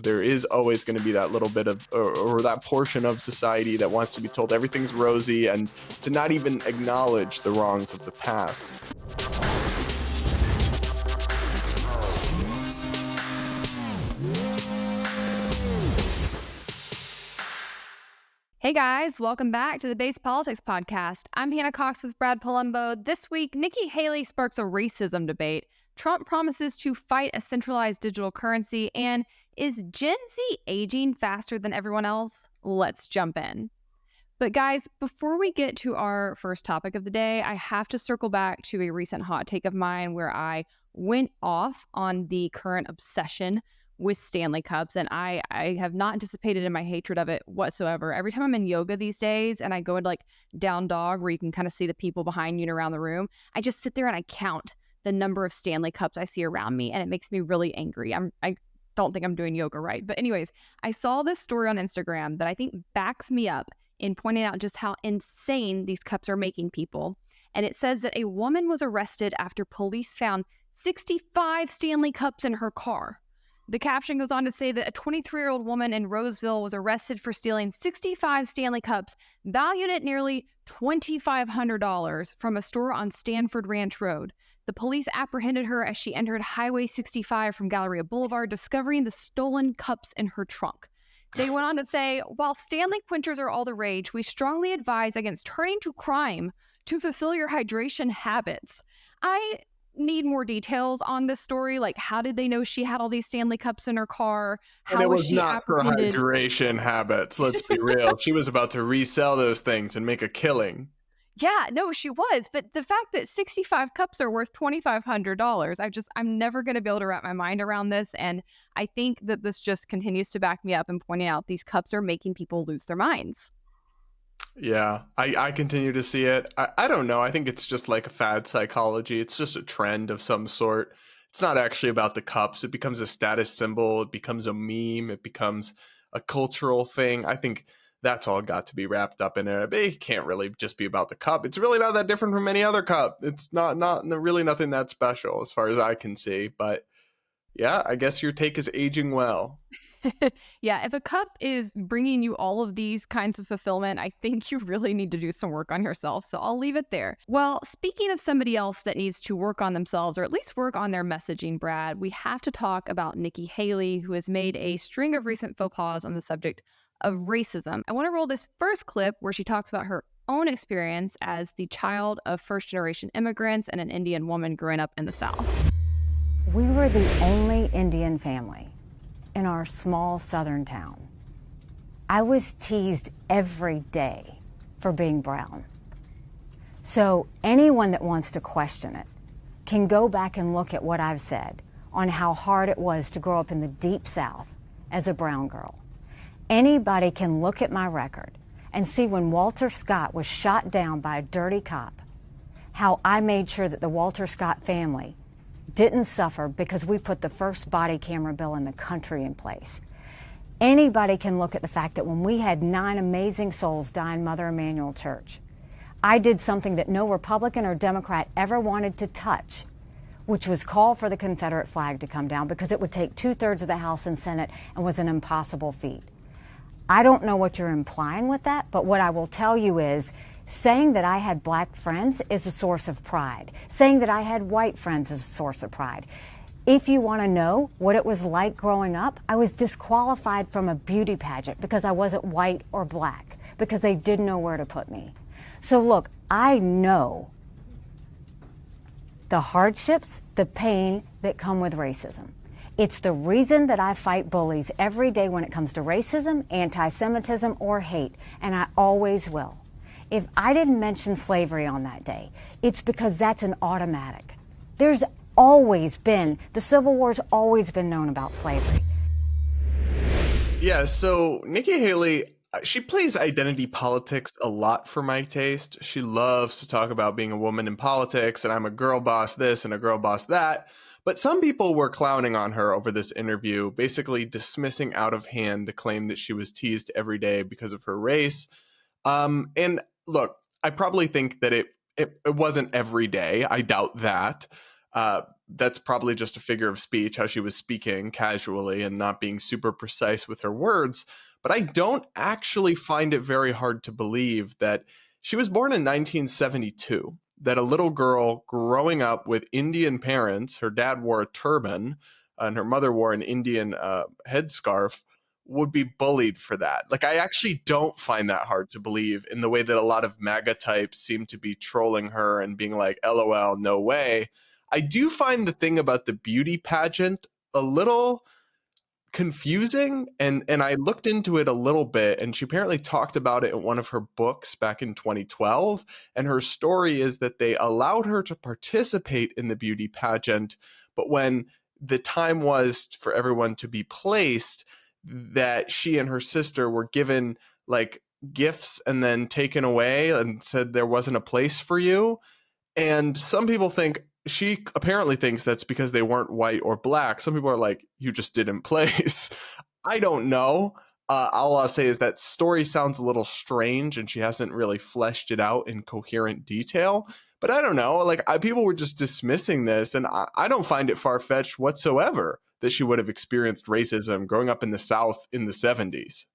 There is always going to be that little bit of, or that portion of society that wants to be told everything's rosy and to not even acknowledge the wrongs of the past. Hey guys, welcome back to the Base Politics Podcast. I'm Hannah Cox with Brad Polumbo. This week, Nikki Haley sparks a racism debate. Trump promises to fight a centralized digital currency, and is Gen Z aging faster than everyone else? Let's jump in. But guys, before we get to our first topic of the day, I have to circle back to a recent hot take of mine where I went off on the current obsession with Stanley Cups, and I have not anticipated in my hatred of it whatsoever. Every time I'm in yoga these days and I go into like down dog where you can kind of see the people behind you and around the room, I just sit there and I count the number of Stanley Cups I see around me, and it makes me really angry. I don't think I'm doing yoga right. But anyways, I saw this story on Instagram that I think backs me up in pointing out just how insane these cups are making people. And it says that a woman was arrested after police found 65 Stanley Cups in her car. The caption goes on to say that a 23-year-old woman in Roseville was arrested for stealing 65 Stanley Cups valued at nearly $2,500 from a store on Stanford Ranch Road. The police apprehended her as she entered Highway 65 from Galleria Boulevard, discovering the stolen cups in her trunk. They went on to say, while Stanley quenchers are all the rage, we strongly advise against turning to crime to fulfill your hydration habits. I need more details on this story. Like, how did they know she had all these Stanley Cups in her car? How was she not apprehended? For hydration habits, let's be real. She was about to resell those things and make a killing. Yeah, no, she was. But the fact that 65 cups are worth $2,500, I'm never going to be able to wrap my mind around this. And I think that this just continues to back me up in pointing out these cups are making people lose their minds. Yeah, I continue to see it. I don't know. I think it's just like a fad psychology. It's just a trend of some sort. It's not actually about the cups. It becomes a status symbol. It becomes a meme. It becomes a cultural thing. I think that's all got to be wrapped up in it. It can't really just be about the cup. It's really not that different from any other cup. It's not really nothing that special as far as I can see. But yeah, I guess your take is aging well. Yeah, if a cup is bringing you all of these kinds of fulfillment, I think you really need to do some work on yourself. So I'll leave it there. Well, speaking of somebody else that needs to work on themselves, or at least work on their messaging, Brad, we have to talk about Nikki Haley, who has made a string of recent faux pas on the subject of racism. I want to roll this first clip where she talks about her own experience as the child of first-generation immigrants and an Indian woman growing up in the South. We were the only Indian family in our small southern town. I was teased every day for being brown. So anyone that wants to question it can go back and look at what I've said on how hard it was to grow up in the deep South as a brown girl. Anybody can look at my record and see when Walter Scott was shot down by a dirty cop, how I made sure that the Walter Scott family didn't suffer because we put the first body camera bill in the country in place. Anybody can look at the fact that when we had 9 amazing souls die in Mother Emanuel Church, I did something that no Republican or Democrat ever wanted to touch, which was call for the Confederate flag to come down because it would take 2/3 of the House and Senate and was an impossible feat. I don't know what you're implying with that, but what I will tell you is saying that I had black friends is a source of pride. Saying that I had white friends is a source of pride. If you want to know what it was like growing up, I was disqualified from a beauty pageant because I wasn't white or black, because they didn't know where to put me. So look, I know the hardships, the pain that come with racism. It's the reason that I fight bullies every day when it comes to racism, anti-Semitism, or hate, and I always will. If I didn't mention slavery on that day, it's because that's an automatic. There's always been, the Civil War's always been known about slavery. Yeah, so Nikki Haley, she plays identity politics a lot for my taste. She loves to talk about being a woman in politics, and I'm a girl boss this and a girl boss that. But some people were clowning on her over this interview, basically dismissing out of hand the claim that she was teased every day because of her race. And look, I probably think that it wasn't every day. I doubt that. that's probably just a figure of speech, how she was speaking casually and not being super precise with her words. But I don't actually find it very hard to believe that she was born in 1972, that a little girl growing up with Indian parents, her dad wore a turban and her mother wore an Indian headscarf, would be bullied for that. Like, I actually don't find that hard to believe in the way that a lot of MAGA types seem to be trolling her and being like, LOL, no way. I do find the thing about the beauty pageant a little confusing, and I looked into it a little bit, and she apparently talked about it in one of her books back in 2012, and her story is that they allowed her to participate in the beauty pageant, but when the time was for everyone to be placed, that she and her sister were given like gifts and then taken away and said there wasn't a place for you. And some people think, she apparently thinks that's because they weren't white or black. Some people are like, you just didn't place. I don't know. All I'll say is that story sounds a little strange and she hasn't really fleshed it out in coherent detail. But I don't know. Like, people were just dismissing this, and I don't find it far-fetched whatsoever that she would have experienced racism growing up in the South in the 70s.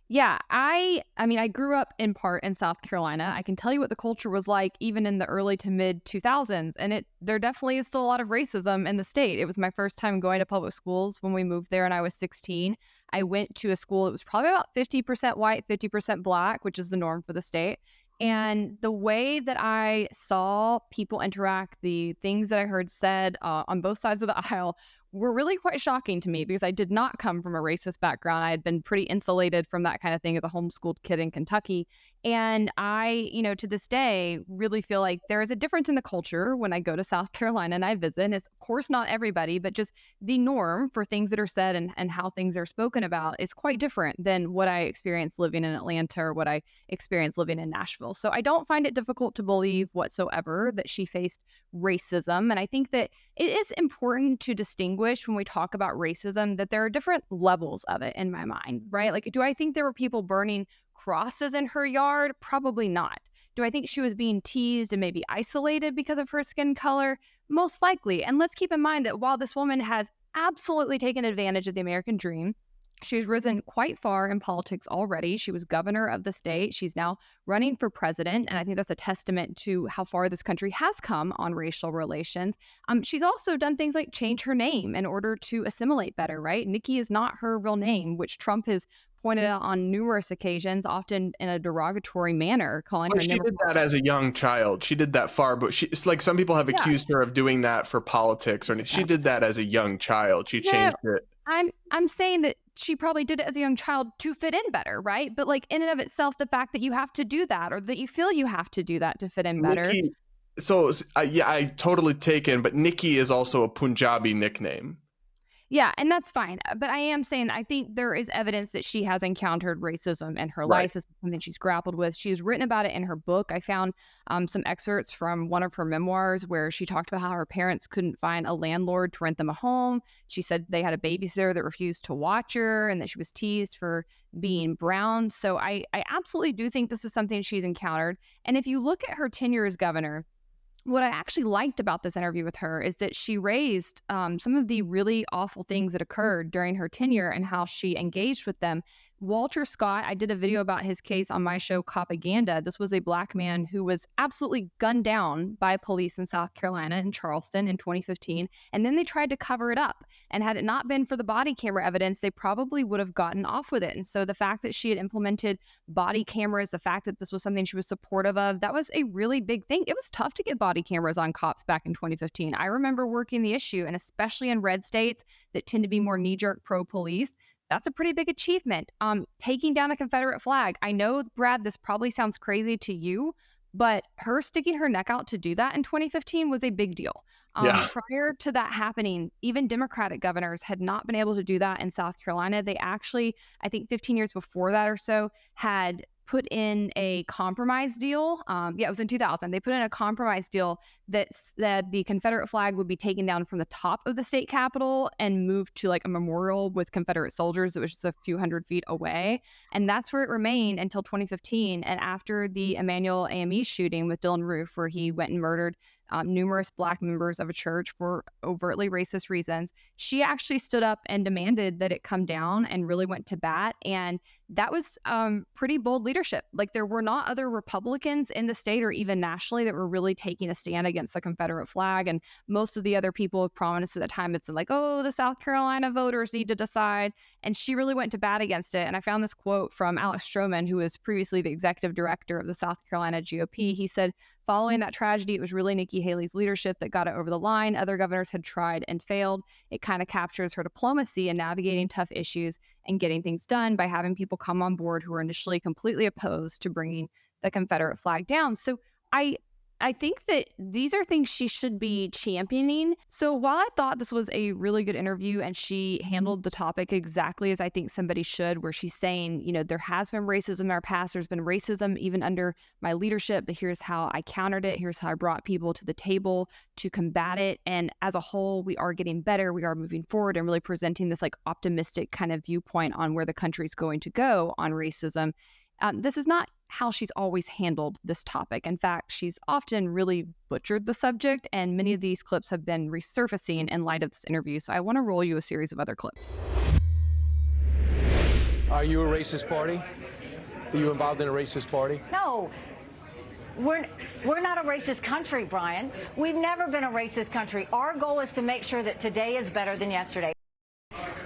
Yeah, I mean, I grew up in part in South Carolina. I can tell you what the culture was like even in the early to mid 2000s, and there definitely is still a lot of racism in the state. It was my first time going to public schools when we moved there and I was 16. I went to a school that was probably about 50% white, 50% black, which is the norm for the state. And the way that I saw people interact, the things that I heard said on both sides of the aisle were really quite shocking to me because I did not come from a racist background. I had been pretty insulated from that kind of thing as a homeschooled kid in Kentucky. And I, to this day, really feel like there is a difference in the culture when I go to South Carolina and I visit. And it's, of course, not everybody, but just the norm for things that are said and how things are spoken about is quite different than what I experienced living in Atlanta or what I experienced living in Nashville. So I don't find it difficult to believe whatsoever that she faced racism. And I think that it is important to distinguish when we talk about racism that there are different levels of it in my mind, right? Like, do I think there were people burning crosses in her yard? Probably not. Do I think she was being teased and maybe isolated because of her skin color? Most likely. And let's keep in mind that while this woman has absolutely taken advantage of the American dream, she's risen quite far in politics already. She was governor of the state. She's now running for president. And I think that's a testament to how far this country has come on racial relations. She's also done things like change her name in order to assimilate better, right? Nikki is not her real name, which Trump has pointed out on numerous occasions, often in a derogatory manner, calling But her she did that as a young child. She did that far, but it's like some people have accused her of doing that for politics, or she did that as a young child. She changed it. I'm saying that she probably did it as a young child to fit in better, right? But like in and of itself, the fact that you have to do that or that you feel you have to do that to fit in better. Nikki, so yeah, I totally take in, but Nikki is also a Punjabi nickname. Yeah, and that's fine. But I am saying I think there is evidence that she has encountered racism in her life. This is something she's grappled with. She's written about it in her book. I found some excerpts from one of her memoirs where she talked about how her parents couldn't find a landlord to rent them a home. She said they had a babysitter that refused to watch her and that she was teased for being brown. So I absolutely do think this is something she's encountered. And if you look at her tenure as governor, what I actually liked about this interview with her is that she raised some of the really awful things that occurred during her tenure and how she engaged with them. Walter Scott, I did a video about his case on my show, Copaganda. This was a Black man who was absolutely gunned down by police in South Carolina in Charleston in 2015. And then they tried to cover it up. And had it not been for the body camera evidence, they probably would have gotten off with it. And so the fact that she had implemented body cameras, the fact that this was something she was supportive of, that was a really big thing. It was tough to get body cameras on cops back in 2015. I remember working the issue, and especially in red states that tend to be more knee-jerk pro-police, that's a pretty big achievement. Taking down a Confederate flag. I know, Brad, this probably sounds crazy to you, but her sticking her neck out to do that in 2015 was a big deal. Prior to that happening, even Democratic governors had not been able to do that in South Carolina. They actually, I think 15 years before that or so, had put in a compromise deal. It was in 2000. They put in a compromise deal that the Confederate flag would be taken down from the top of the state capitol and moved to like a memorial with Confederate soldiers that was just a few hundred feet away. And that's where it remained until 2015. And after the Emmanuel AME shooting with Dylan Roof, where he went and murdered numerous Black members of a church for overtly racist reasons. She actually stood up and demanded that it come down and really went to bat. And that was pretty bold leadership. Like, there were not other Republicans in the state or even nationally that were really taking a stand against the Confederate flag. And most of the other people of prominence at the time, it's like, oh, the South Carolina voters need to decide. And she really went to bat against it. And I found this quote from Alex Stroman, who was previously the executive director of the South Carolina GOP. He said, following that tragedy, it was really Nikki Haley's leadership that got it over the line. Other governors had tried and failed. It kind of captures her diplomacy and navigating tough issues and getting things done by having people come on board who were initially completely opposed to bringing the Confederate flag down. So I think that these are things she should be championing. So while I thought this was a really good interview and she handled the topic exactly as I think somebody should, where she's saying, there has been racism in our past, there's been racism even under my leadership, but here's how I countered it. Here's how I brought people to the table to combat it. And as a whole, we are getting better. We are moving forward and really presenting this like optimistic kind of viewpoint on where the country's going to go on racism. This is not how she's always handled this topic. In fact, she's often really butchered the subject, and many of these clips have been resurfacing in light of this interview. So I want to roll you a series of other clips. Are you a racist party? Are you involved in a racist party? No. We're not a racist country, Brian. We've never been a racist country. Our goal is to make sure that today is better than yesterday.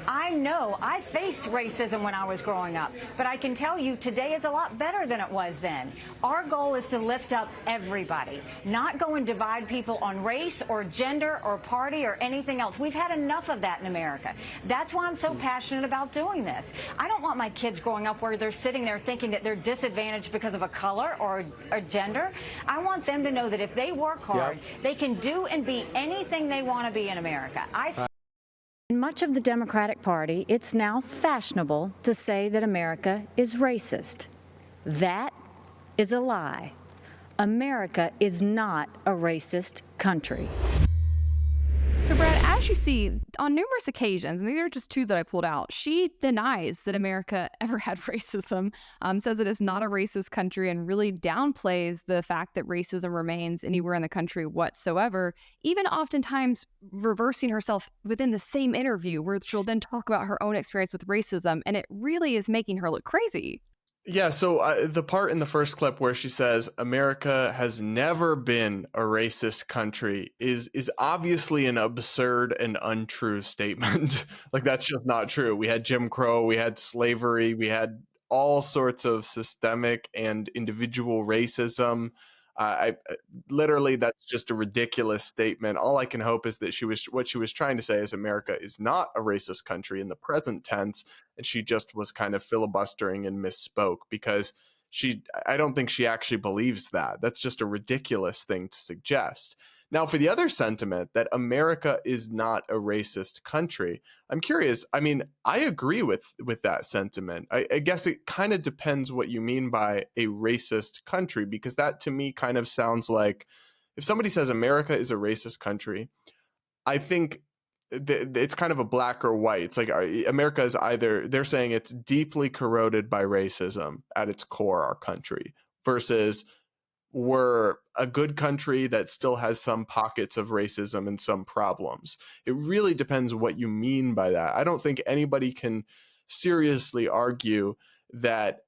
I know I faced racism when I was growing up, but I can tell you today is a lot better than it was then. Our goal is to lift up everybody, not go and divide people on race or gender or party or anything else. We've had enough of that in America. That's why I'm so passionate about doing this. I don't want my kids growing up where they're sitting there thinking that they're disadvantaged because of a color or a gender. I want them to know that if they work hard, they can do and be anything they want to be in America. In much of the Democratic Party, it's now fashionable to say that America is racist. That is a lie. America is not a racist country. So, Brad, as you see, on numerous occasions, and these are just two that I pulled out, she denies that America ever had racism, says it is not a racist country, and really downplays the fact that racism remains anywhere in the country whatsoever, even oftentimes reversing herself within the same interview where she'll then talk about her own experience with racism, and it really is making her look crazy. Yeah, so the part in the first clip where she says America has never been a racist country is obviously an absurd and untrue statement. Like, that's just not true. We had Jim Crow, we had slavery, we had all sorts of systemic and individual racism. I literally, that's just a ridiculous statement. All I can hope is that what she was trying to say is America is not a racist country in the present tense, and she just was kind of filibustering and misspoke, because I don't think she actually believes that. That's just a ridiculous thing to suggest. Now, for the other sentiment that America is not a racist country, I'm curious. I mean, I agree with that sentiment. I guess it kind of depends what you mean by a racist country, because that to me kind of sounds like if somebody says America is a racist country, I think it's kind of a black or white. It's like America is either, they're saying it's deeply corroded by racism at its core, our country, versus we're a good country that still has some pockets of racism and some problems. It really depends what you mean by that. I don't think anybody can seriously argue that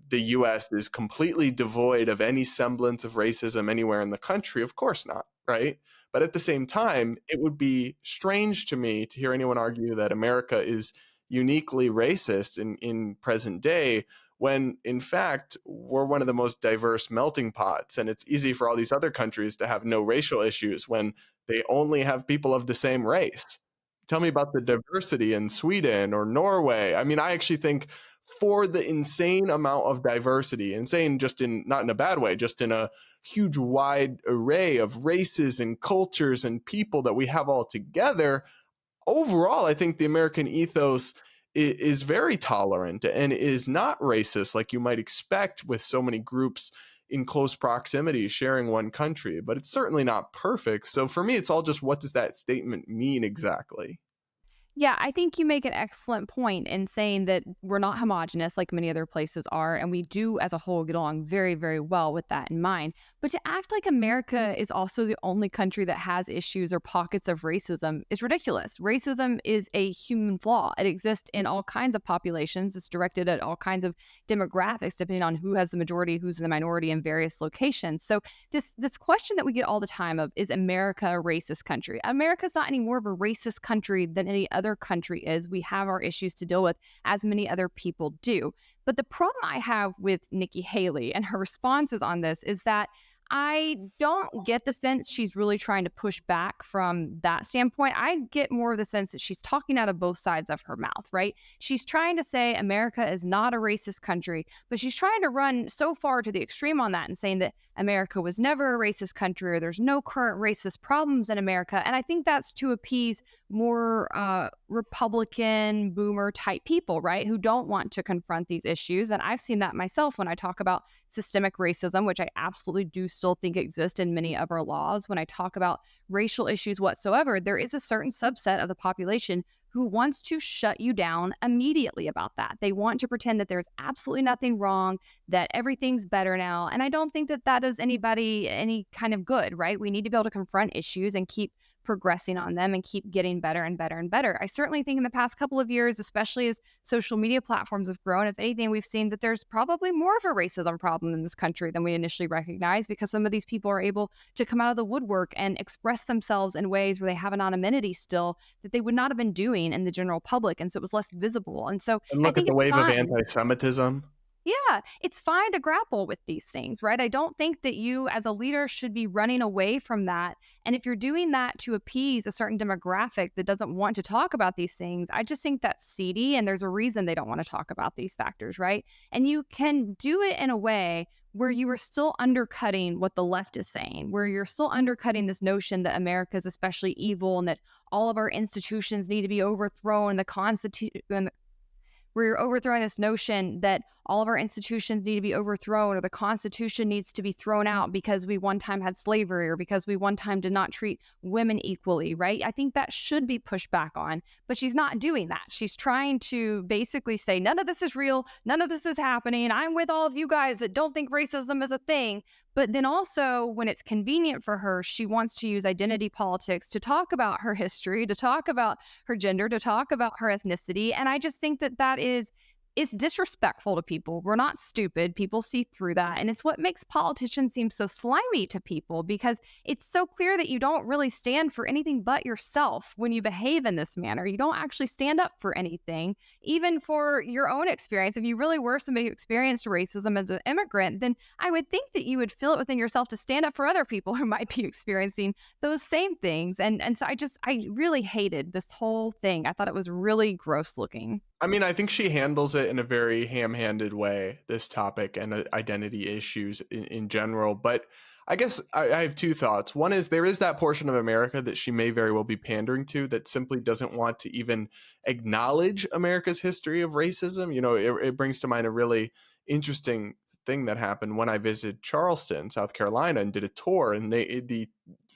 the U.S. is completely devoid of any semblance of racism anywhere in the country. Of course not, right? But at the same time, it would be strange to me to hear anyone argue that America is uniquely racist in present day, when in fact we're one of the most diverse melting pots, and it's easy for all these other countries to have no racial issues when they only have people of the same race. Tell me about the diversity in Sweden or Norway. I mean, I actually think for the insane amount of diversity, insane just in, not in a bad way, just in a huge wide array of races and cultures and people that we have all together, overall, I think the American ethos is very tolerant and is not racist like you might expect with so many groups in close proximity sharing one country, but it's certainly not perfect. So for me, it's all just, what does that statement mean exactly? Yeah, I think you make an excellent point in saying that we're not homogenous like many other places are, and we do as a whole get along very, very well with that in mind. But to act like America is also the only country that has issues or pockets of racism is ridiculous. Racism is a human flaw. It exists in all kinds of populations. It's directed at all kinds of demographics, depending on who has the majority, who's the minority in various locations. So this question that we get all the time of, is America a racist country? America's not any more of a racist country than any other country is. We have our issues to deal with, as many other people do. But the problem I have with Nikki Haley and her responses on this is that I don't get the sense she's really trying to push back from that standpoint. I get more of the sense that she's talking out of both sides of her mouth, right? She's trying to say America is not a racist country, but she's trying to run so far to the extreme on that and saying that America was never a racist country or there's no current racist problems in America. And I think that's to appease more Republican boomer type people, right? Who don't want to confront these issues. And I've seen that myself when I talk about systemic racism, which I absolutely do still think exists in many of our laws. When I talk about racial issues whatsoever, there is a certain subset of the population who wants to shut you down immediately about that. They want to pretend that there's absolutely nothing wrong, that everything's better now. And I don't think that that does anybody any kind of good, right? We need to be able to confront issues and keep progressing on them and keep getting better and better and better. I certainly think in the past couple of years, especially as social media platforms have grown, if anything, we've seen that there's probably more of a racism problem in this country than we initially recognized, because some of these people are able to come out of the woodwork and express themselves in ways where they have an anonymity still that they would not have been doing in the general public. And so it was less visible. And so And I look at think the it's wave of fine. anti-Semitism. Yeah, it's fine to grapple with these things, right? I don't think that you as a leader should be running away from that. And if you're doing that to appease a certain demographic that doesn't want to talk about these things, I just think that's seedy. And there's a reason they don't want to talk about these factors, right? And you can do it in a way where you are still undercutting what the left is saying, where you're still undercutting this notion that America is especially evil and that all of our institutions need to be overthrown, the Constitution, where you're overthrowing this notion that all of our institutions need to be overthrown or the Constitution needs to be thrown out because we one time had slavery or because we one time did not treat women equally, right? I think that should be pushed back on, but she's not doing that. She's trying to basically say, none of this is real. None of this is happening. I'm with all of you guys that don't think racism is a thing. But then also, when it's convenient for her, she wants to use identity politics to talk about her history, to talk about her gender, to talk about her ethnicity. And I just think that it's disrespectful to people. We're not stupid. People see through that. And it's what makes politicians seem so slimy to people, because it's so clear that you don't really stand for anything but yourself when you behave in this manner. You don't actually stand up for anything, even for your own experience. If you really were somebody who experienced racism as an immigrant, then I would think that you would feel it within yourself to stand up for other people who might be experiencing those same things. And so I really hated this whole thing. I thought it was really gross looking. I mean, I think she handles it in a very ham-handed way, this topic and identity issues in general. But I guess I have two thoughts. One is there is that portion of America that she may very well be pandering to that simply doesn't want to even acknowledge America's history of racism. You know, it brings to mind a really interesting thing that happened when I visited Charleston, South Carolina, and did a tour. And the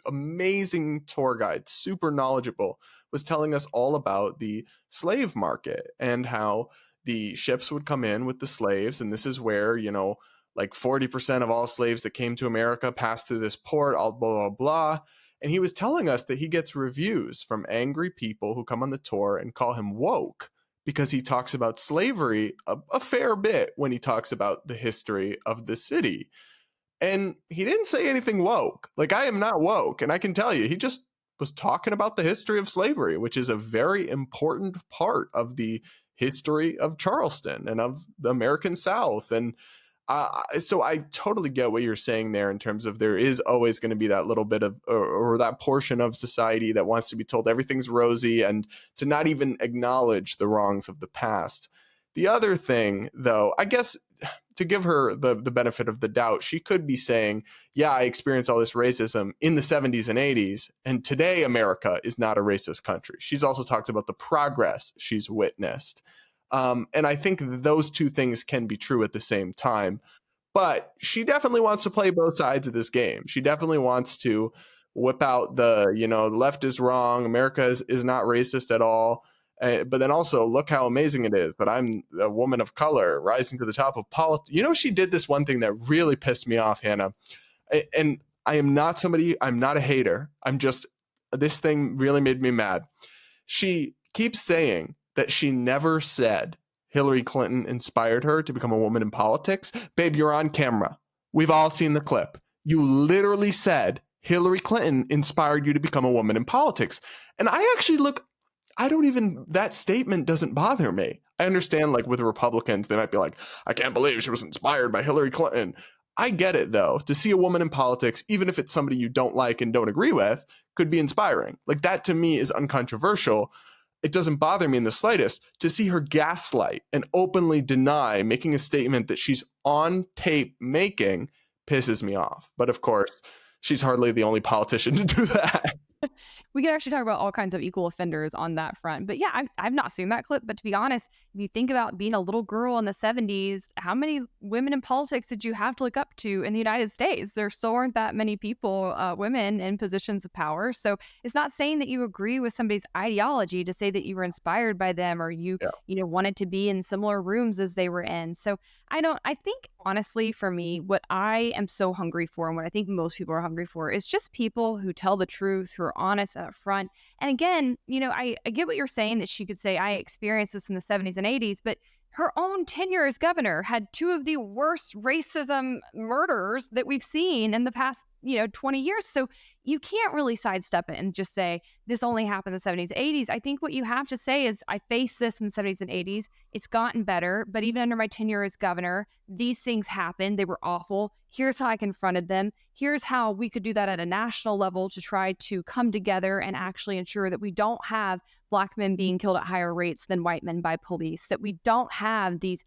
amazing tour guide, super knowledgeable, was telling us all about the slave market and how the ships would come in with the slaves. And this is where, you know, like 40% of all slaves that came to America passed through this port, all blah, blah, blah. And he was telling us that he gets reviews from angry people who come on the tour and call him woke because he talks about slavery a fair bit when he talks about the history of the city. And he didn't say anything woke. Like, I am not woke. And I can tell you, he just was talking about the history of slavery, which is a very important part of the history of Charleston and of the American South. And so I totally get what you're saying there in terms of there is always going to be that little bit of, or that portion of society that wants to be told everything's rosy and to not even acknowledge the wrongs of the past. The other thing, though, I guess to give her the benefit of the doubt, she could be saying, yeah, I experienced all this racism in the 70s and 80s, and today America is not a racist country. She's also talked about the progress she's witnessed. And I think those two things can be true at the same time. But she definitely wants to play both sides of this game. She definitely wants to whip out the, you know, the left is wrong, America is not racist at all. But then also, look how amazing it is that I'm a woman of color rising to the top of politics. You know, she did this one thing that really pissed me off, Hannah. And I am not somebody, I'm not a hater. I'm just, this thing really made me mad. She keeps saying that she never said Hillary Clinton inspired her to become a woman in politics. Babe, you're on camera. We've all seen the clip. You literally said Hillary Clinton inspired you to become a woman in politics. And I actually that statement doesn't bother me. I understand, like, with Republicans, they might be like, I can't believe she was inspired by Hillary Clinton. I get it, though. To see a woman in politics, even if it's somebody you don't like and don't agree with, could be inspiring. Like, that to me is uncontroversial. It doesn't bother me in the slightest. To see her gaslight and openly deny making a statement that she's on tape making pisses me off. But of course, she's hardly the only politician to do that. We could actually talk about all kinds of equal offenders on that front. But yeah, I've not seen that clip. But to be honest, if you think about being a little girl in the 70s, how many women in politics did you have to look up to in the United States? There still aren't that many people, women in positions of power. So it's not saying that you agree with somebody's ideology to say that you were inspired by them or you wanted to be in similar rooms as they were in. So I think honestly, for me, what I am so hungry for and what I think most people are hungry for is just people who tell the truth, who are honest and upfront. And again, I get what you're saying, that she could say, I experienced this in the 70s and 80s, but her own tenure as governor had two of the worst racism murders that we've seen in the past, 20 years. So you can't really sidestep it and just say this only happened in the 70s, 80s. I think what you have to say is I faced this in the 70s and 80s. It's gotten better, but even under my tenure as governor, these things happened. They were awful. Here's how I confronted them. Here's how we could do that at a national level to try to come together and actually ensure that we don't have Black men being killed at higher rates than white men by police, that we don't have these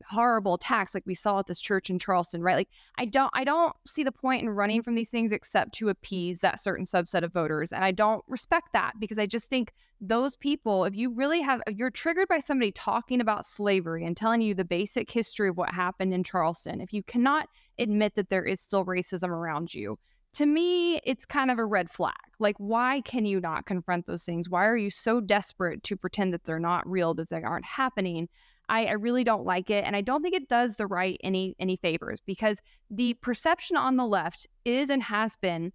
horrible attacks like we saw at this church in Charleston, right? Like I don't see the point in running from these things except to appease that certain subset of voters. And I don't respect that, because I just think those people, if you're triggered by somebody talking about slavery and telling you the basic history of what happened in Charleston, if you cannot admit that there is still racism around you, to me, it's kind of a red flag. Like, why can you not confront those things? Why are you so desperate to pretend that they're not real, that they aren't happening? I really don't like it. And I don't think it does the right any favors, because the perception on the left is and has been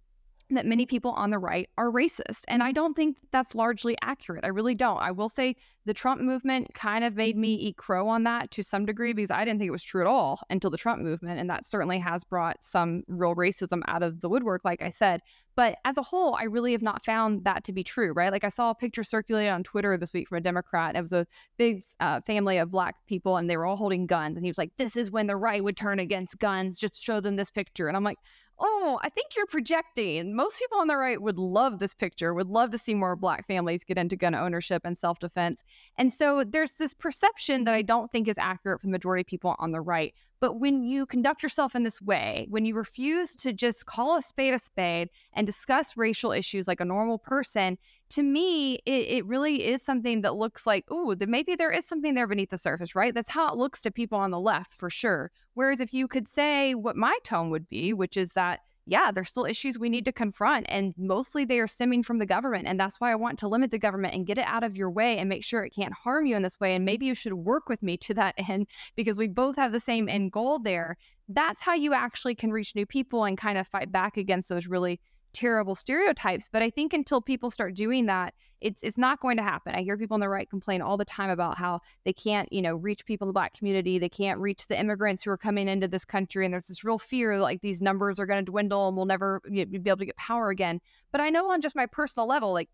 that many people on the right are racist. And I don't think that's largely accurate. I really don't. I will say the Trump movement kind of made me eat crow on that to some degree, because I didn't think it was true at all until the Trump movement. And that certainly has brought some real racism out of the woodwork, like I said. But as a whole, I really have not found that to be true, right? Like I saw a picture circulated on Twitter this week from a Democrat. It was a big family of Black people, and they were all holding guns. And he was like, this is when the right would turn against guns. Just show them this picture. And I'm like, oh, I think you're projecting. Most people on the right would love this picture, would love to see more Black families get into gun ownership and self-defense. And so there's this perception that I don't think is accurate for the majority of people on the right. But when you conduct yourself in this way, when you refuse to just call a spade and discuss racial issues like a normal person, to me, it really is something that looks like, ooh, that maybe there is something there beneath the surface, right? That's how it looks to people on the left, for sure. Whereas if you could say what my tone would be, which is that, yeah, there's still issues we need to confront, and mostly they are stemming from the government. And that's why I want to limit the government and get it out of your way and make sure it can't harm you in this way. And maybe you should work with me to that end, because we both have the same end goal there. That's how you actually can reach new people and kind of fight back against those really terrible stereotypes. But I think until people start doing that, it's not going to happen. I hear people on the right complain all the time about how they can't, reach people in the Black community. They can't reach the immigrants who are coming into this country. And there's this real fear that like these numbers are going to dwindle and we'll never be able to get power again. But I know on just my personal level, like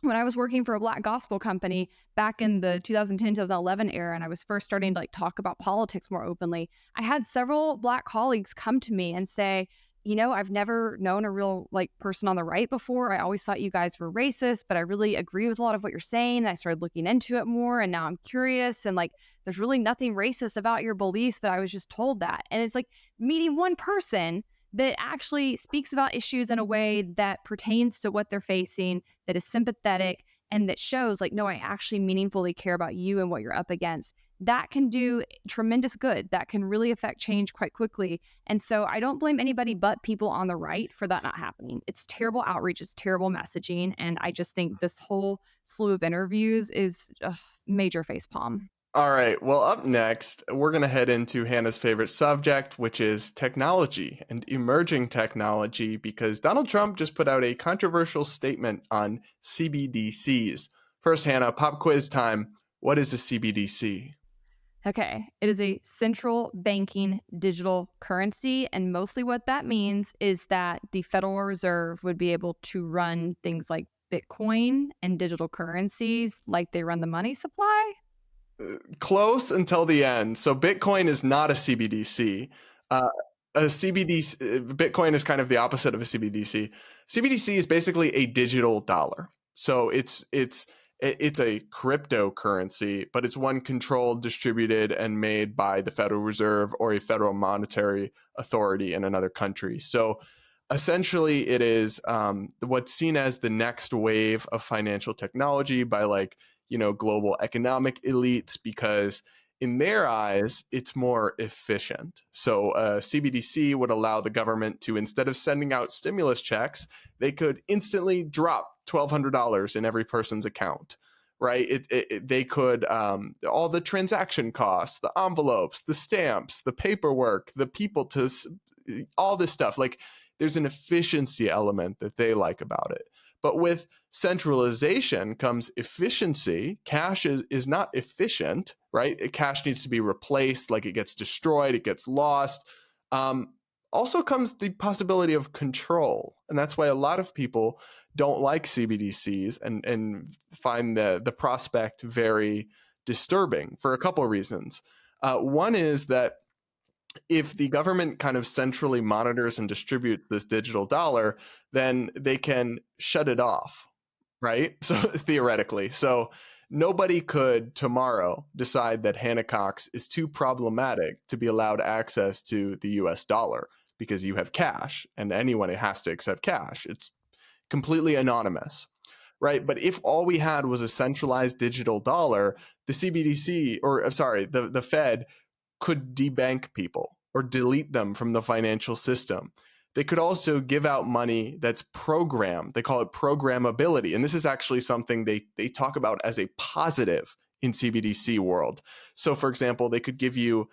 when I was working for a Black gospel company back in the 2010, 2011 era, and I was first starting to like talk about politics more openly, I had several Black colleagues come to me and say, I've never known a real person on the right before. I always thought you guys were racist, but I really agree with a lot of what you're saying. And I started looking into it more, and now I'm curious. And there's really nothing racist about your beliefs, but I was just told that. And it's like meeting one person that actually speaks about issues in a way that pertains to what they're facing, that is sympathetic, and that shows like, no, I actually meaningfully care about you and what you're up against, that can do tremendous good. That can really affect change quite quickly. And so I don't blame anybody but people on the right for that not happening. It's terrible outreach. It's terrible messaging. And I just think this whole slew of interviews is a major facepalm. All right. Well, up next, we're going to head into Hannah's favorite subject, which is technology and emerging technology, because Donald Trump just put out a controversial statement on CBDCs. First, Hannah, pop quiz time. What is a CBDC? Okay, it is a central banking digital currency. And mostly what that means is that the Federal Reserve would be able to run things like Bitcoin and digital currencies like they run the money supply. Close until the end. So Bitcoin is not a CBDC. A CBDC, Bitcoin is kind of the opposite of a CBDC. CBDC is basically a digital dollar. So it's a cryptocurrency, but it's one controlled, distributed, and made by the Federal Reserve or a federal monetary authority in another country. So essentially, it is what's seen as the next wave of financial technology by global economic elites, because in their eyes, it's more efficient. So CBDC would allow the government to, instead of sending out stimulus checks, they could instantly drop $1,200 in every person's account, right? They could, all the transaction costs, the envelopes, the stamps, the paperwork, the people to, all this stuff. Like, there's an efficiency element that they like about it. But with centralization comes efficiency. Cash is not efficient, right? Cash needs to be replaced, like it gets destroyed, it gets lost. Also comes the possibility of control. And that's why a lot of people don't like CBDCs and find the prospect very disturbing for a couple of reasons. One is that if the government kind of centrally monitors and distributes this digital dollar, then they can shut it off, right? So theoretically, so nobody could tomorrow decide that Hannah Cox is too problematic to be allowed access to the US dollar because you have cash, and anyone has to accept cash. It's completely anonymous, right? But if all we had was a centralized digital dollar, the CBDC, or sorry, the Fed could debank people or delete them from the financial system. They could also give out money that's programmed. They call it programmability. And this is actually something they talk about as a positive in CBDC world. So for example, they could give you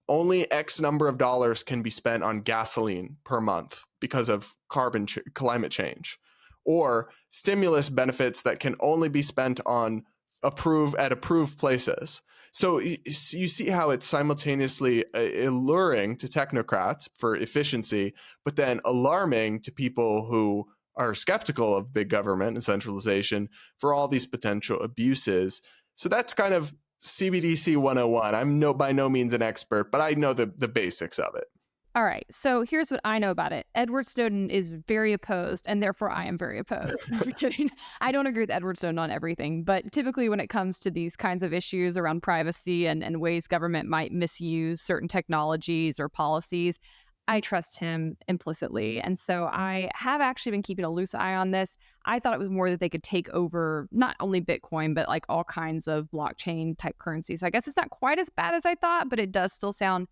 only X number of dollars can be spent on gasoline per month because of climate change, or stimulus benefits that can only be spent on approved places. So you see how it's simultaneously alluring to technocrats for efficiency, but then alarming to people who are skeptical of big government and centralization for all these potential abuses. So that's kind of CBDC 101. I'm by no means an expert, but I know the basics of it. All right. So here's what I know about it. Edward Snowden is very opposed, and therefore I am very opposed. I'm kidding. I don't agree with Edward Snowden on everything, but typically when it comes to these kinds of issues around privacy and ways government might misuse certain technologies or policies, I trust him implicitly. And so I have actually been keeping a loose eye on this. I thought it was more that they could take over not only Bitcoin, but like all kinds of blockchain type currencies. I guess it's not quite as bad as I thought, but it does still sound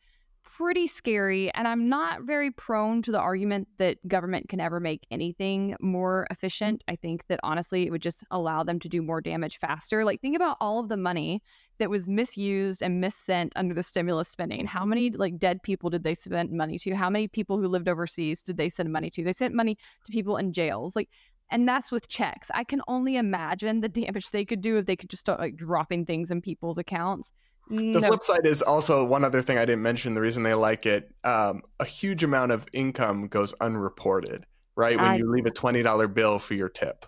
pretty scary. And I'm not very prone to the argument that government can ever make anything more efficient. I think that honestly, it would just allow them to do more damage faster. Like, think about all of the money that was misused and missent under the stimulus spending. How many like dead people did they spend money to? How many people who lived overseas did they send money to? They sent money to people in jails. Like, and that's with checks. I can only imagine the damage they could do if they could just start like dropping things in people's accounts. The flip side is also one other thing I didn't mention. The reason they like it, a huge amount of income goes unreported, right? When you leave a $20 bill for your tip.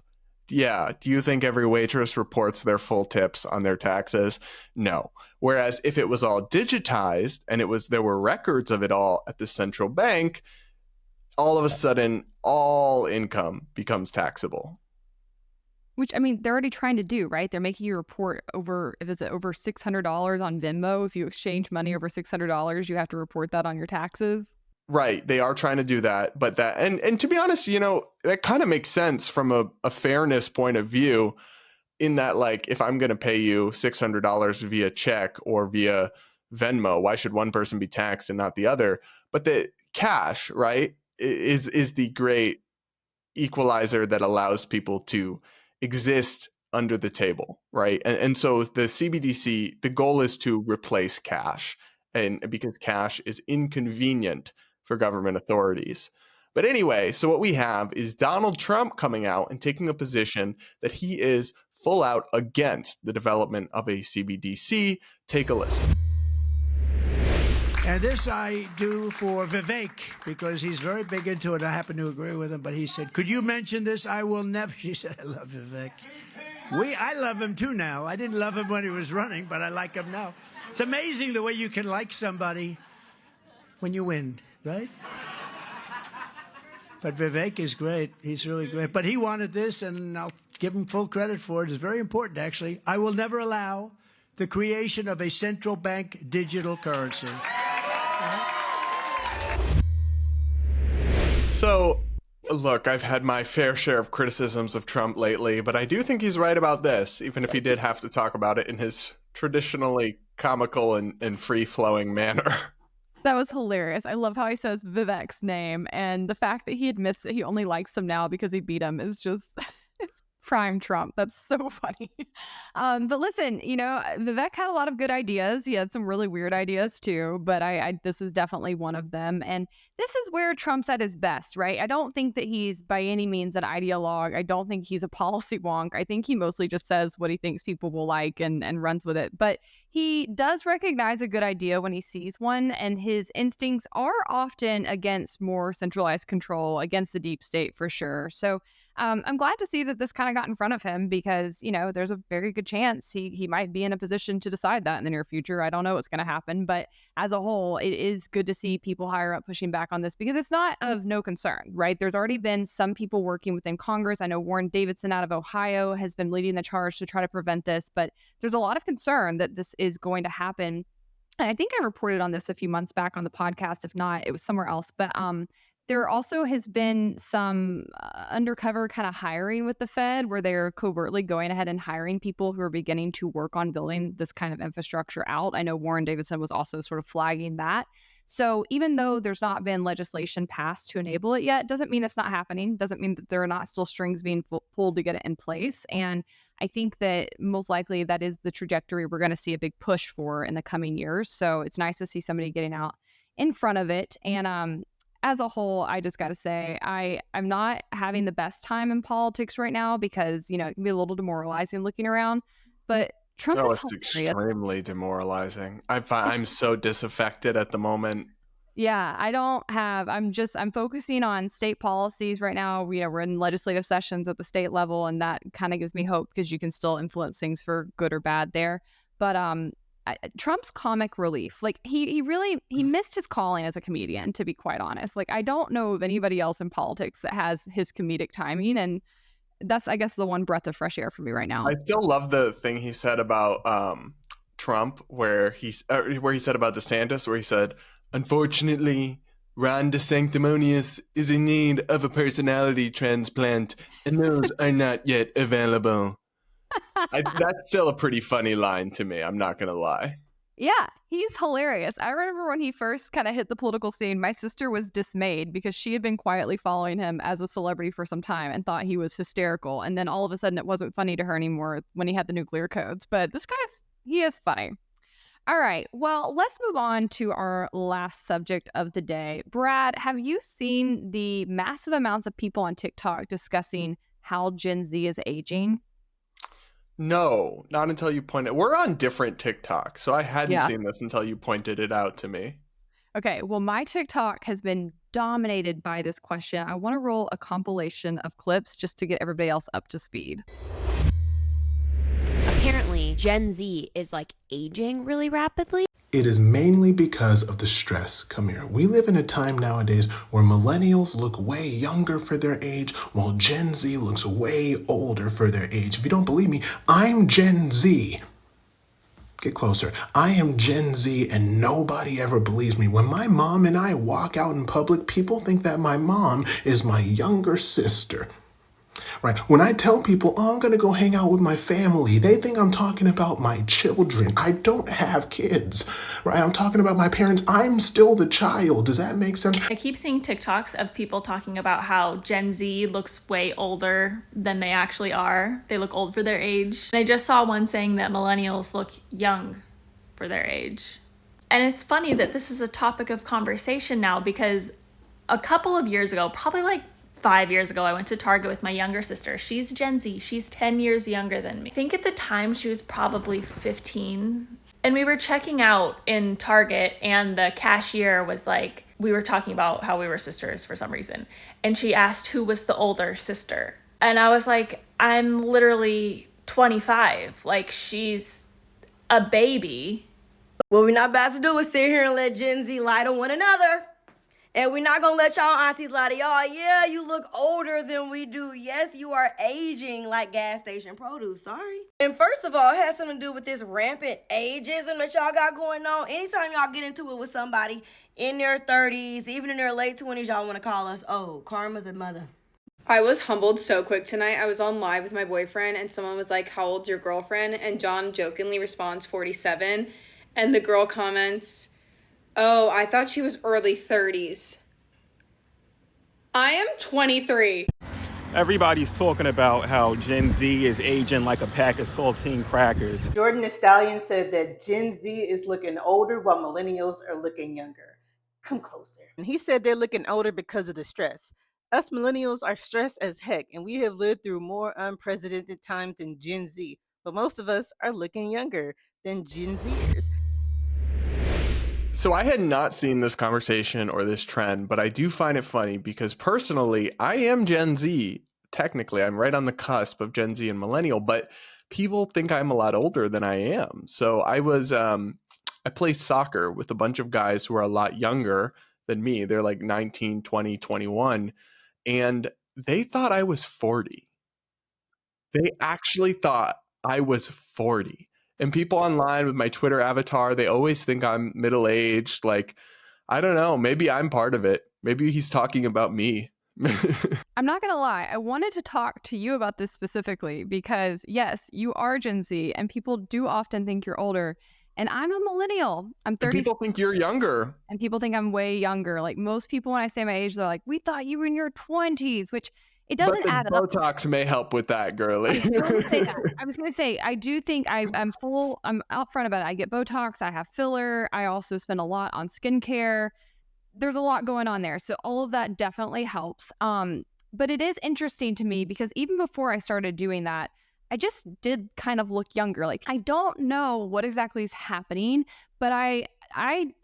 Yeah. Do you think every waitress reports their full tips on their taxes? No. Whereas if it was all digitized and there were records of it all at the central bank, all of a sudden all income becomes taxable. Which, I mean, they're already trying to do, right? They're making you report over $600 on Venmo. If you exchange money over $600, you have to report that on your taxes. Right. They are trying to do that. But that, and to be honest, that kind of makes sense from a fairness point of view, in that, like, if I'm going to pay you $600 via check or via Venmo, why should one person be taxed and not the other? But the cash, right, is the great equalizer that allows people to exist under the table, right? And so the CBDC, the goal is to replace cash, and because cash is inconvenient for government authorities. But anyway, so what we have is Donald Trump coming out and taking a position that he is full out against the development of a CBDC. Take a listen. And this I do for Vivek, because he's very big into it. I happen to agree with him, but he said, could you mention this? I will never. She said, I love Vivek. I love him too now. I didn't love him when he was running, but I like him now. It's amazing the way you can like somebody when you win, right? But Vivek is great. He's really great. But he wanted this, and I'll give him full credit for it. It's very important, actually. I will never allow the creation of a central bank digital currency. So, look, I've had my fair share of criticisms of Trump lately, but I do think he's right about this, even if he did have to talk about it in his traditionally comical and free-flowing manner. That was hilarious. I love how he says Vivek's name, and the fact that he admits that he only likes him now because he beat him is just it's prime Trump. That's so funny. But listen, Vivek had a lot of good ideas. He had some really weird ideas too, but I this is definitely one of them. And this is where Trump's at his best, right? I don't think that he's by any means an ideologue. I don't think he's a policy wonk. I think he mostly just says what he thinks people will like and runs with it. But he does recognize a good idea when he sees one, and his instincts are often against more centralized control, against the deep state for sure. So I'm glad to see that this kind of got in front of him, because, there's a very good chance he might be in a position to decide that in the near future. I don't know what's going to happen, but as a whole, it is good to see people higher up pushing back on this, because it's not of no concern, right? There's already been some people working within Congress. I know Warren Davidson out of Ohio has been leading the charge to try to prevent this, but there's a lot of concern that this is going to happen. And I think I reported on this a few months back on the podcast. If not, it was somewhere else. But there also has been some undercover kind of hiring with the Fed, where they're covertly going ahead and hiring people who are beginning to work on building this kind of infrastructure out. I know Warren Davidson was also sort of flagging that. So even though there's not been legislation passed to enable it yet, doesn't mean it's not happening. Doesn't mean that there are not still strings being pulled to get it in place. And I think that most likely that is the trajectory we're going to see a big push for in the coming years. So it's nice to see somebody getting out in front of it. And as a whole, I just got to say, I'm not having the best time in politics right now, because, it can be a little demoralizing looking around. But Trump is it's hilarious. Extremely demoralizing. I'm so disaffected at the moment. Yeah, I'm focusing on state policies right now. We're in legislative sessions at the state level, and that kind of gives me hope, because you can still influence things for good or bad there. But Trump's comic relief, like he missed his calling as a comedian, to be quite honest. Like, I don't know of anybody else in politics that has his comedic timing, and that's, I guess, the one breath of fresh air for me right now. I still love the thing he said about Trump, where he said about DeSantis, where he said, unfortunately, Ron DeSanctimonious is in need of a personality transplant, and those are not yet available. That's still a pretty funny line to me. I'm not going to lie. Yeah, he's hilarious. I remember when he first kind of hit the political scene, my sister was dismayed, because she had been quietly following him as a celebrity for some time and thought he was hysterical. And then all of a sudden it wasn't funny to her anymore when he had the nuclear codes. But he is funny. All right, well, let's move on to our last subject of the day. Brad, have you seen the massive amounts of people on TikTok discussing how Gen Z is aging? No, not until you pointed. We're on different TikTok, so I hadn't seen this until you pointed it out to me. Okay, well, my TikTok has been dominated by this question. I want to roll a compilation of clips just to get everybody else up to speed. Apparently, Gen Z is aging really rapidly. It is mainly because of the stress. Come here. We live in a time nowadays where millennials look way younger for their age, while Gen Z looks way older for their age. If you don't believe me, I'm Gen Z. Get closer. I am Gen Z and nobody ever believes me. When my mom and I walk out in public, people think that my mom is my younger sister. Right? When I tell people, oh, I'm going to go hang out with my family, they think I'm talking about my children. I don't have kids, right? I'm talking about my parents. I'm still the child. Does that make sense? I keep seeing TikToks of people talking about how Gen Z looks way older than they actually are. They look old for their age. And I just saw one saying that millennials look young for their age. And it's funny that this is a topic of conversation now, because a couple of years ago, probably like 5 years ago, I went to Target with my younger sister. She's Gen Z. She's 10 years younger than me. I think at the time she was probably 15. And we were checking out in Target, and the cashier was like, we were talking about how we were sisters for some reason. And she asked who was the older sister. And I was like, I'm literally 25. Like, she's a baby. What we're not about to do is sit here and let Gen Z lie to one another. And we're not going to let y'all aunties lie to y'all. Yeah, you look older than we do. Yes, you are aging like gas station produce. Sorry. And first of all, it has something to do with this rampant ageism that y'all got going on. Anytime y'all get into it with somebody in their 30s, even in their late 20s, y'all want to call us, oh, karma's a mother. I was humbled so quick tonight. I was on live with my boyfriend, and someone was like, how old's your girlfriend? And John jokingly responds, 47. And the girl comments, oh, I thought she was early 30s. I am 23. Everybody's talking about how Gen Z is aging like a pack of saltine crackers. Jordan the Stallion said that Gen Z is looking older while millennials are looking younger. Come closer. And he said they're looking older because of the stress. Us millennials are stressed as heck, and we have lived through more unprecedented times than Gen Z. But most of us are looking younger than Gen Zers. So I had not seen this conversation or this trend, but I do find it funny because personally, I am Gen Z. Technically, I'm right on the cusp of Gen Z and millennial, but people think I'm a lot older than I am. So I play soccer with a bunch of guys who are a lot younger than me. They're like 19, 20, 21, and they thought I was 40. They actually thought I was 40. And people online with my Twitter avatar, they always think I'm middle-aged. Like, I don't know. Maybe I'm part of it. Maybe he's talking about me. I'm not going to lie. I wanted to talk to you about this specifically because, yes, you are Gen Z, and people do often think you're older. And I'm a millennial. I'm 30. And people think you're younger. And people think I'm way younger. Like, most people, when I say my age, they're like, we thought you were in your 20s, which... it doesn't add up. Botox may help with that, girly. I was going to say, I do think I'm upfront about it. I get Botox, I have filler, I also spend a lot on skincare. There's a lot going on there. So all of that definitely helps. But it is interesting to me because even before I started doing that, I just did kind of look younger. Like, I don't know what exactly is happening, but I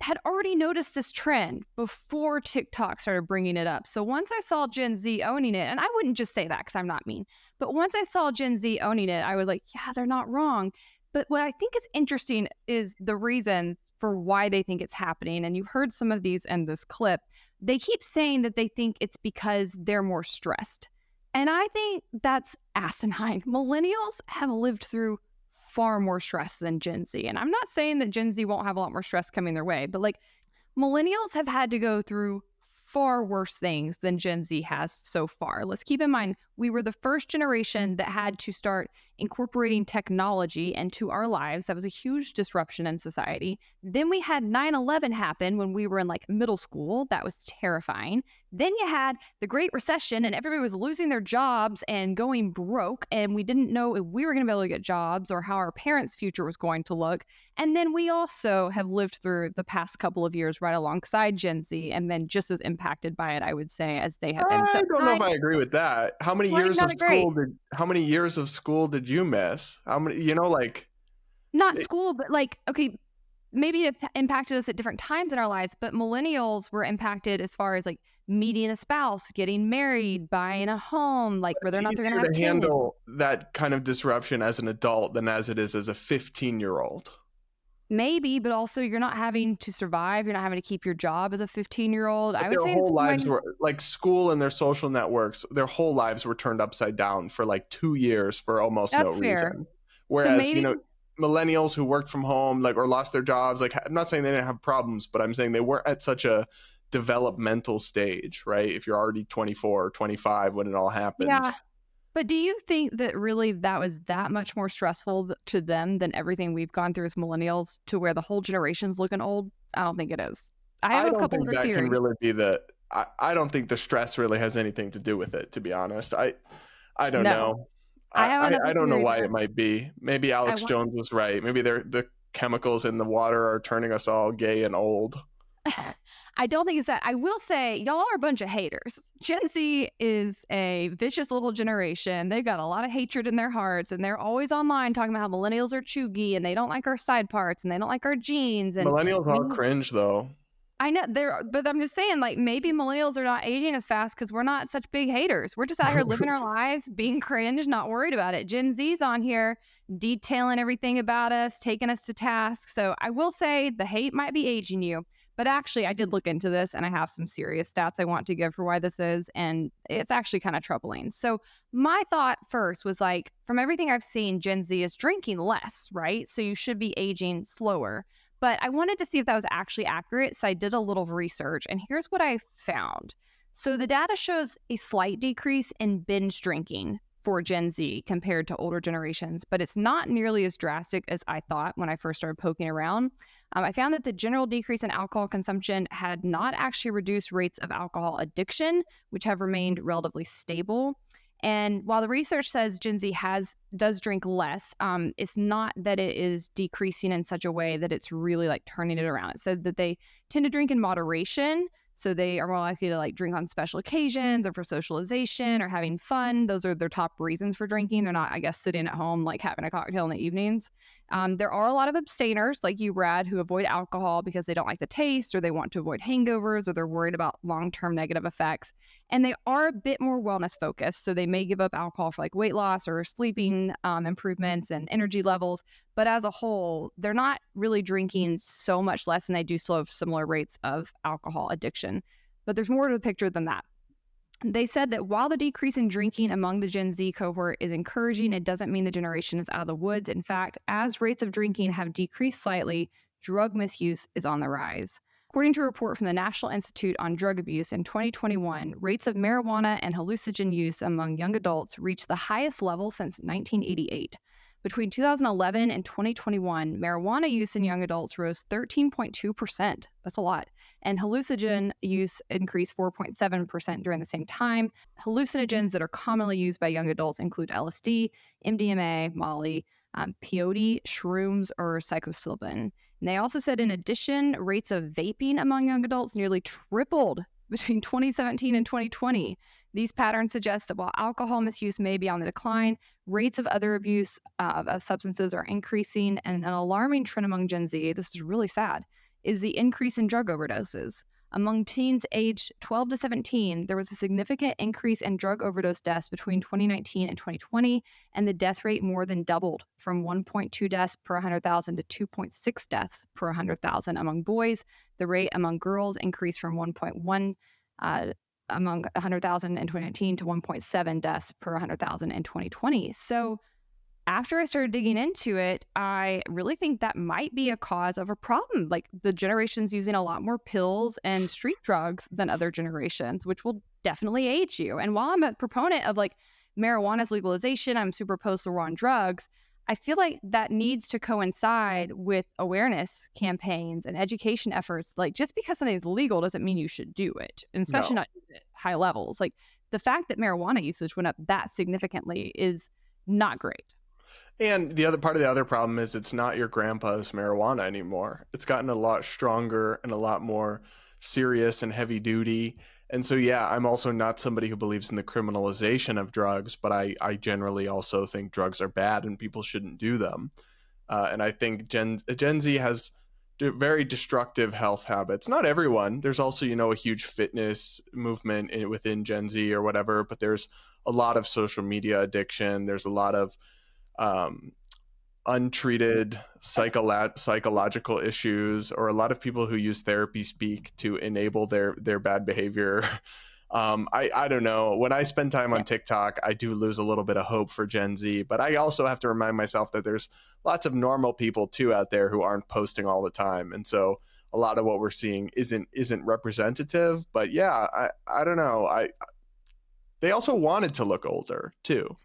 had already noticed this trend before TikTok started bringing it up. So once I saw Gen Z owning it, and I wouldn't just say that because I'm not mean, but once I saw Gen Z owning it, I was like, yeah, they're not wrong. But what I think is interesting is the reasons for why they think it's happening. And you heard some of these in this clip. They keep saying that they think it's because they're more stressed. And I think that's asinine. Millennials have lived through far more stress than Gen Z. And I'm not saying that Gen Z won't have a lot more stress coming their way, but like, millennials have had to go through far worse things than Gen Z has so far. Let's keep in mind, we were the first generation that had to start incorporating technology into our lives. That was a huge disruption in society. Then we had 9/11 happen when we were in like middle school. That was terrifying. Then you had the Great Recession and everybody was losing their jobs and going broke, and we didn't know if we were going to be able to get jobs or how our parents' future was going to look. And then we also have lived through the past couple of years right alongside Gen Z and been just as impacted by it, I would say, as they have been. So I don't know if I agree with that. How many years of school did you miss? How many, not school, but like, okay, maybe it impacted us at different times in our lives, but millennials were impacted as far as like meeting a spouse, getting married, buying a home, like whether or not they're going to have kids. Handle that kind of disruption as an adult than as it is as a 15-year-old. Maybe, but also you're not having to survive. You're not having to keep your job as a 15-year-old. I would say their whole lives were like school and their social networks. Their whole lives were turned upside down for like 2 years for almost no reason. Whereas, millennials who worked from home, like, or lost their jobs. Like, I'm not saying they didn't have problems, but I'm saying they weren't at such a developmental stage, right? If you're already 24 or 25 when it all happens. Yeah. But do you think that really that was that much more stressful to them than everything we've gone through as millennials, to where the whole generation's looking old? I don't think it is. I have a don't couple think other that theories. can really be I don't think the stress really has anything to do with it, to be honest. I don't know. I have another I don't know theory, why though. it might be. Maybe Alex Jones was right. Maybe the chemicals in the water are turning us all gay and old. I don't think it's that. I will say, y'all are a bunch of haters. Gen Z is a vicious little generation. They've got a lot of hatred in their hearts, and they're always online talking about how millennials are chuggy and they don't like our side parts and they don't like our jeans. And Millennials are cringe, though. I know but I'm just saying, like, maybe millennials are not aging as fast because we're not such big haters. We're just out here living our lives, being cringe, not worried about it. Gen Z's on here detailing everything about us, taking us to task. So I will say the hate might be aging you. But actually, I did look into this, and I have some serious stats I want to give for why this is, and it's actually kind of troubling. So my thought first was, like, from everything I've seen, Gen Z is drinking less, right? So you should be aging slower. But I wanted to see if that was actually accurate, so I did a little research, and here's what I found. So the data shows a slight decrease in binge drinking for Gen Z compared to older generations, but it's not nearly as drastic as I thought when I first started poking around. I found that the general decrease in alcohol consumption had not actually reduced rates of alcohol addiction, which have remained relatively stable. And while the research says Gen Z does drink less, it's not that it is decreasing in such a way that it's really like turning it around. It said that they tend to drink in moderation. So they are more likely to like drink on special occasions or for socialization or having fun. Those are their top reasons for drinking. They're not, I guess, sitting at home like having a cocktail in the evenings. There are a lot of abstainers like you, Brad, who avoid alcohol because they don't like the taste or they want to avoid hangovers or they're worried about long-term negative effects. And they are a bit more wellness focused. So they may give up alcohol for like weight loss or sleeping improvements and energy levels. But as a whole, they're not really drinking so much less, and they do still have similar rates of alcohol addiction. But there's more to the picture than that. They said that while the decrease in drinking among the Gen Z cohort is encouraging, it doesn't mean the generation is out of the woods. In fact, as rates of drinking have decreased slightly, drug misuse is on the rise. According to a report from the National Institute on Drug Abuse in 2021, rates of marijuana and hallucinogen use among young adults reached the highest level since 1988. Between 2011 and 2021, marijuana use in young adults rose 13.2%. That's a lot. And hallucinogen use increased 4.7% during the same time. Hallucinogens that are commonly used by young adults include LSD, MDMA, Molly, peyote, shrooms, or psilocybin. And they also said, in addition, rates of vaping among young adults nearly tripled between 2017 and 2020. These patterns suggest that while alcohol misuse may be on the decline, rates of other abuse of substances are increasing. And an alarming trend among Gen Z, this is really sad, is the increase in drug overdoses. Among teens aged 12 to 17, there was a significant increase in drug overdose deaths between 2019 and 2020, and the death rate more than doubled from 1.2 deaths per 100,000 to 2.6 deaths per 100,000 among boys. The rate among girls increased from 1.1 among 100,000 in 2019 to 1.7 deaths per 100,000 in 2020. So after I started digging into it, I really think that might be a cause of a problem. Like, the generation's using a lot more pills and street drugs than other generations, which will definitely age you. And while I'm a proponent of like marijuana's legalization, I'm super opposed to war on drugs. I feel like that needs to coincide with awareness campaigns and education efforts. Like, just because something's legal doesn't mean you should do it, and especially not at high levels. Like, the fact that marijuana usage went up that significantly is not great. And the other part of the other problem is it's not your grandpa's marijuana anymore. It's gotten a lot stronger and a lot more serious and heavy duty. And so, yeah, I'm also not somebody who believes in the criminalization of drugs, but I generally also think drugs are bad and people shouldn't do them. And I think Gen Z has very destructive health habits. Not everyone. There's also, a huge fitness movement within Gen Z or whatever, but there's a lot of social media addiction. There's a lot of untreated psychological issues, or a lot of people who use therapy speak to enable their bad behavior. I don't know. When I spend time on TikTok, I do lose a little bit of hope for Gen Z, but I also have to remind myself that there's lots of normal people too out there who aren't posting all the time. And so a lot of what we're seeing isn't representative, but yeah, I don't know. They also wanted to look older too.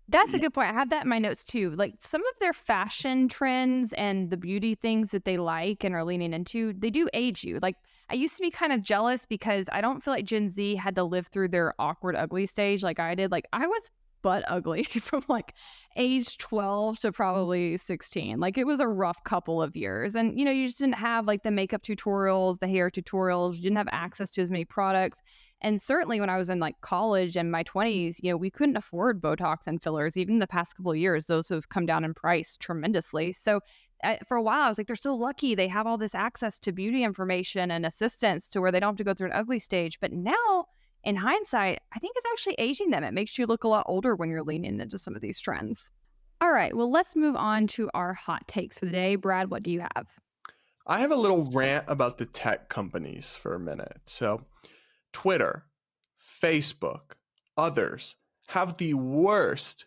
That's a good point. I had that in my notes too. Like some of their fashion trends and the beauty things that they like and are leaning into, they do age you. Like I used to be kind of jealous because I don't feel like Gen Z had to live through their awkward ugly stage like I did. Like I was butt ugly from like age 12 to probably 16. Like it was a rough couple of years. And you just didn't have like the makeup tutorials, the hair tutorials, you didn't have access to as many products. And certainly when I was in like college and my 20s, we couldn't afford Botox and fillers. Even in the past couple of years, those have come down in price tremendously. So for a while, I was like, they're so lucky. They have all this access to beauty information and assistance to where they don't have to go through an ugly stage. But now, in hindsight, I think it's actually aging them. It makes you look a lot older when you're leaning into some of these trends. All right, well, let's move on to our hot takes for the day. Brad, what do you have? I have a little rant about the tech companies for a minute. So Twitter, Facebook, others have the worst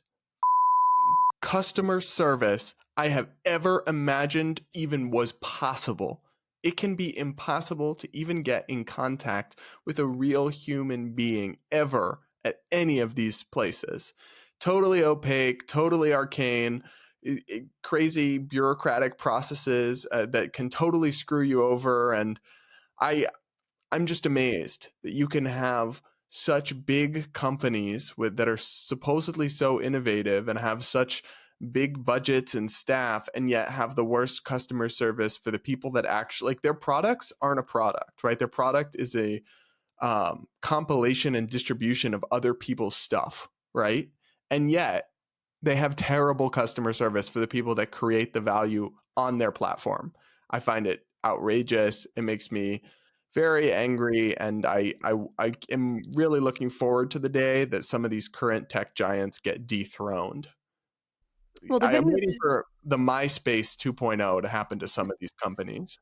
customer service I have ever imagined even was possible. It can be impossible to even get in contact with a real human being ever at any of these places. Totally opaque, totally arcane, crazy bureaucratic processes that can totally screw you over. And I'm just amazed that you can have such big companies that are supposedly so innovative and have such big budgets and staff and yet have the worst customer service for the people that actually, like, their products aren't a product, right? Their product is a compilation and distribution of other people's stuff, right? And yet they have terrible customer service for the people that create the value on their platform. I find it outrageous. It makes me very angry, and I am really looking forward to the day that some of these current tech giants get dethroned. Well, I am waiting for the MySpace 2.0 to happen to some of these companies.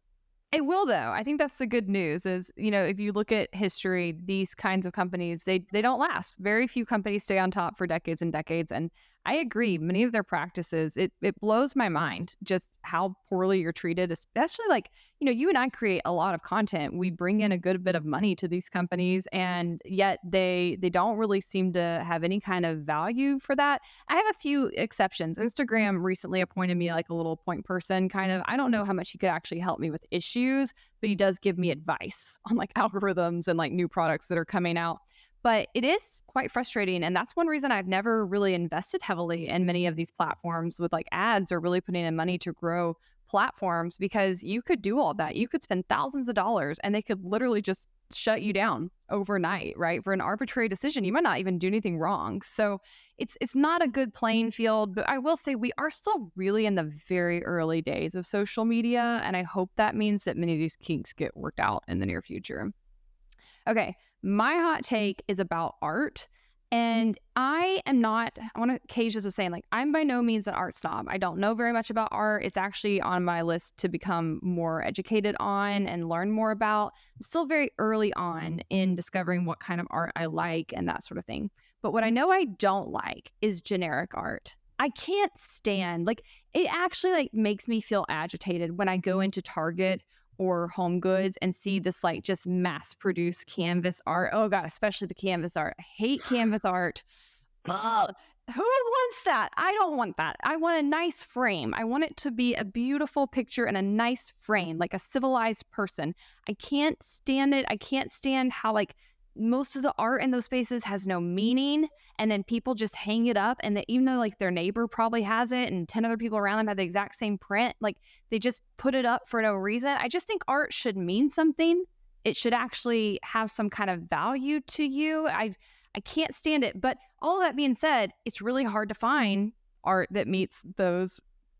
It will, though. I think that's the good news is, if you look at history, these kinds of companies, they don't last. Very few companies stay on top for decades and decades. And I agree, many of their practices, it blows my mind just how poorly you're treated, especially like, you and I create a lot of content. We bring in a good bit of money to these companies, and yet they don't really seem to have any kind of value for that. I have a few exceptions. Instagram recently appointed me like a little point person kind of. I don't know how much he could actually help me with issues, but he does give me advice on like algorithms and like new products that are coming out. But it is quite frustrating. And that's one reason I've never really invested heavily in many of these platforms with like ads or really putting in money to grow platforms, because you could do all that. You could spend thousands of dollars and they could literally just shut you down overnight, right? For an arbitrary decision. You might not even do anything wrong. So it's not a good playing field. But I will say we are still really in the very early days of social media. And I hope that means that many of these kinks get worked out in the near future. Okay. My hot take is about art. And I want to cage this with saying, like, I'm by no means an art snob. I don't know very much about art. It's actually on my list to become more educated on and learn more about. I'm still very early on in discovering what kind of art I like and that sort of thing. But what I know I don't like is generic art. I can't stand, like, it actually like makes me feel agitated when I go into Target or Home Goods and see this like just mass produced canvas art. Oh God, especially the canvas art. I hate canvas art. Who wants that? I don't want that. I want a nice frame. I want it to be a beautiful picture in a nice frame, like a civilized person. I can't stand it. I can't stand how like most of the art in those spaces has no meaning, and then people just hang it up, and even though like their neighbor probably has it and 10 other people around them have the exact same print, like they just put it up for no reason. I just think art should mean something. It should actually have some kind of value to you. I can't stand it. But all of that being said, it's really hard to find art that meets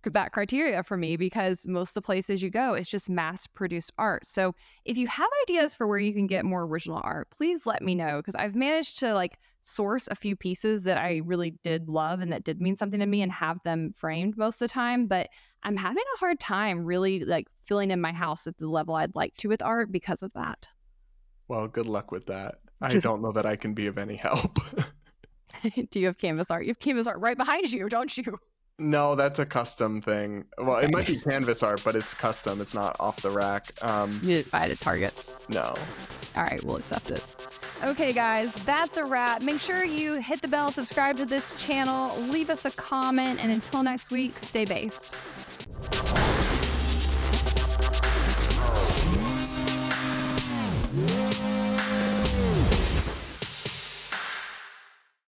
that criteria for me, because most of the places you go, it's just mass produced art. So if you have ideas for where you can get more original art, please let me know, because I've managed to like source a few pieces that I really did love and that did mean something to me and have them framed most of the time. But I'm having a hard time really like filling in my house at the level I'd like to with art because of that. Well, good luck with that. I don't know that I can be of any help. Do you have canvas art? You have canvas art right behind you, don't you? No, that's a custom thing. Well, Okay. It might be canvas art, but it's custom. It's not off the rack. You didn't buy it at Target. No. All right, we'll accept it. Okay, guys, that's a wrap. Make sure you hit the bell, subscribe to this channel, leave us a comment, and until next week, stay based.